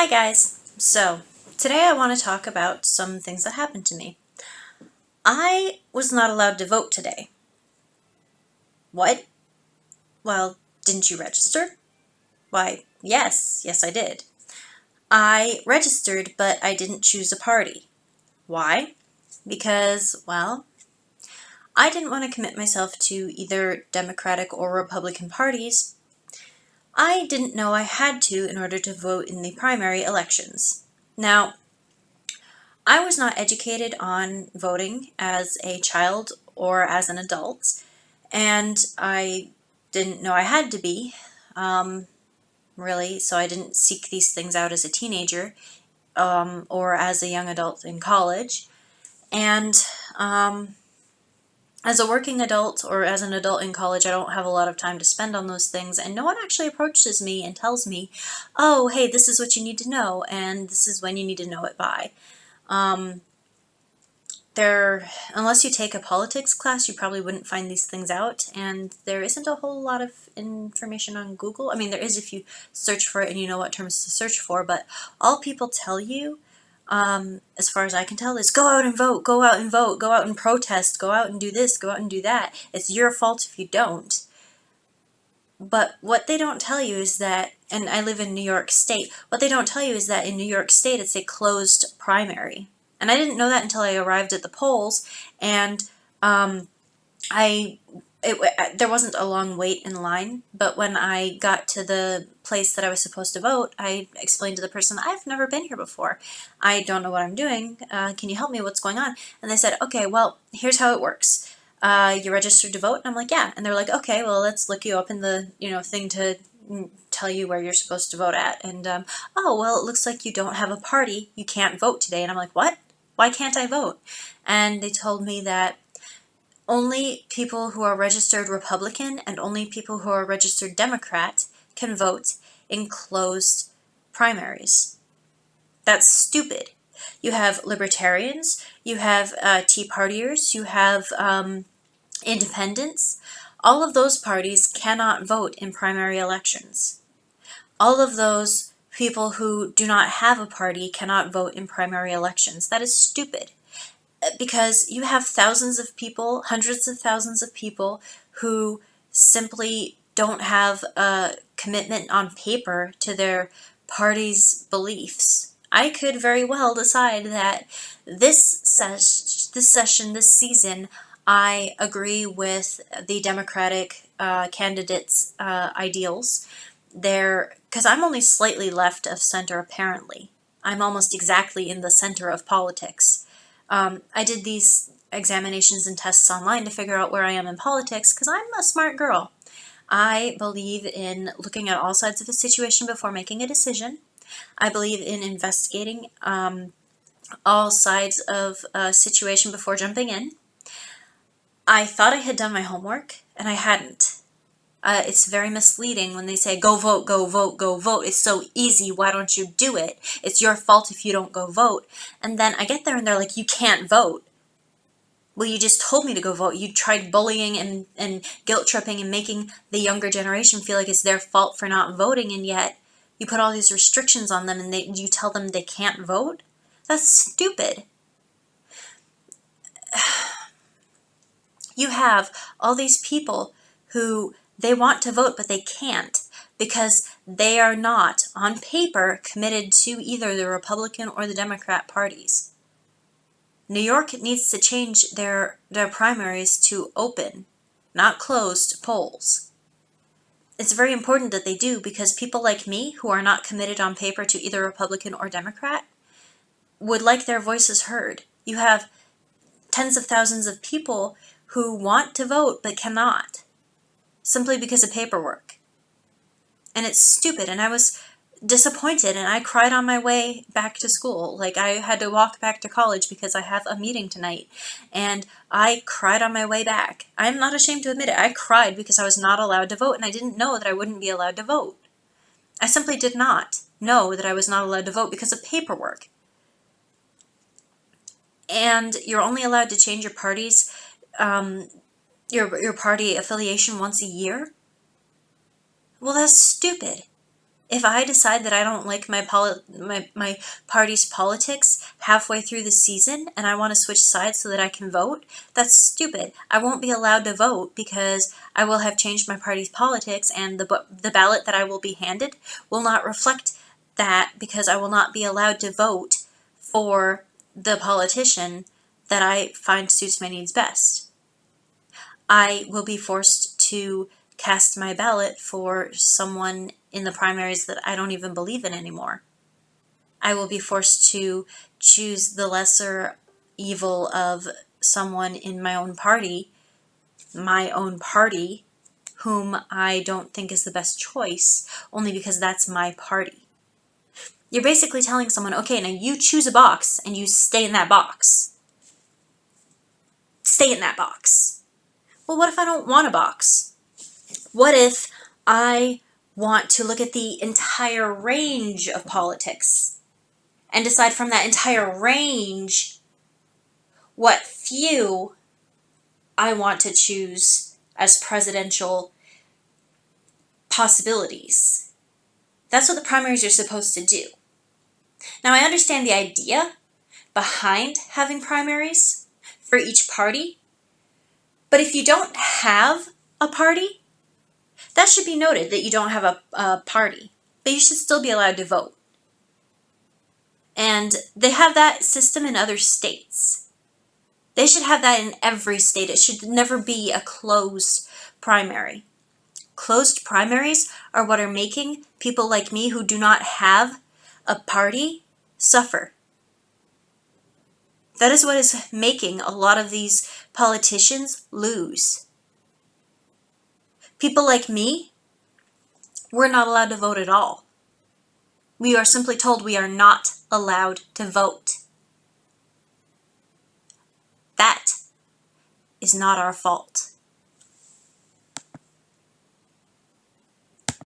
Hi guys! So, today I want to talk about some things that happened to me. I was not allowed to vote today. What? Well, didn't you register? Why, yes I did. I registered, but I didn't choose a party. Why? Because, well, I didn't want to commit myself to either Democratic or Republican parties. I didn't know I had to in order to vote in the primary elections. Now, I was not educated on voting as a child or as an adult, and I didn't know I had to be, really, so I didn't seek these things out as a teenager or as a young adult in college. And as a working adult or as an adult in college, I don't have a lot of time to spend on those things, and no one actually approaches me and tells me, oh, hey, this is what you need to know, and this is when you need to know it by. Unless you take a politics class, you probably wouldn't find these things out, and there isn't a whole lot of information on Google. I mean, there is if you search for it and you know what terms to search for, but all people tell you, as far as I can tell, is go out and vote, go out and vote, go out and protest, go out and do this, go out and do that. It's your fault if you don't. But what they don't tell you is that, and I live in New York State, what they don't tell you is that in New York State it's a closed primary. And I didn't know that until I arrived at the polls, and there wasn't a long wait in line, but when I got to the place that I was supposed to vote, I explained to the person, I've never been here before. I don't know what I'm doing. Can you help me? What's going on? And they said, okay, well, here's how it works. You registered to vote? And I'm like, yeah. And they're like, okay, well, let's look you up in the, thing to tell you where you're supposed to vote at. And, oh, well, it looks like you don't have a party. You can't vote today. And I'm like, what? Why can't I vote? And they told me that only people who are registered Republican and only people who are registered Democrat can vote in closed primaries. That's stupid. You have libertarians, you have Tea Partiers, you have independents. All of those parties cannot vote in primary elections. All of those people who do not have a party cannot vote in primary elections. That is stupid. Because you have thousands of people, hundreds of thousands of people who simply don't have a commitment on paper to their party's beliefs. I could very well decide that this season, I agree with the Democratic candidates' ideals. Because I'm only slightly left of center, apparently. I'm almost exactly in the center of politics. I did these examinations and tests online to figure out where I am in politics because I'm a smart girl. I believe in looking at all sides of a situation before making a decision. I believe in investigating all sides of a situation before jumping in. I thought I had done my homework, and I hadn't. It's very misleading when they say, go vote, go vote, go vote. It's so easy. Why don't you do it? It's your fault if you don't go vote. And then I get there and they're like, you can't vote. Well, you just told me to go vote. You tried bullying and guilt tripping and making the younger generation feel like it's their fault for not voting, and yet you put all these restrictions on them and you tell them they can't vote? That's stupid. You have all these people who they want to vote, but they can't because they are not, on paper, committed to either the Republican or the Democrat parties. New York needs to change their primaries to open, not closed, polls. It's very important that they do because people like me, who are not committed on paper to either Republican or Democrat, would like their voices heard. You have tens of thousands of people who want to vote but cannot, simply because of paperwork. And it's stupid, and I was disappointed, and I cried on my way back to school. Like, I had to walk back to college because I have a meeting tonight, and I cried on my way back. I'm not ashamed to admit it. I cried because I was not allowed to vote, and I didn't know that I wouldn't be allowed to vote. I simply did not know that I was not allowed to vote because of paperwork. And you're only allowed to change your party's your party affiliation once a year? Well, that's stupid. If I decide that I don't like my party's politics halfway through the season and I want to switch sides so that I can vote, that's stupid. I won't be allowed to vote because I will have changed my party's politics, and the ballot that I will be handed will not reflect that, because I will not be allowed to vote for the politician that I find suits my needs best. I will be forced to cast my ballot for someone in the primaries that I don't even believe in anymore. I will be forced to choose the lesser evil of someone in my own party, whom I don't think is the best choice, only because that's my party. You're basically telling someone, okay, now you choose a box and you stay in that box. Stay in that box. Well, what if I don't want a box? What if I want to look at the entire range of politics and decide from that entire range what few I want to choose as presidential possibilities? That's what the primaries are supposed to do. Now, I understand the idea behind having primaries for each party, but if you don't have a party, that should be noted that you don't have a party, but you should still be allowed to vote. And they have that system in other states. They should have that in every state. It should never be a closed primary. Closed primaries are what are making people like me who do not have a party suffer. That is what is making a lot of these politicians lose. People like me, we're not allowed to vote at all. We are simply told we are not allowed to vote. That is not our fault.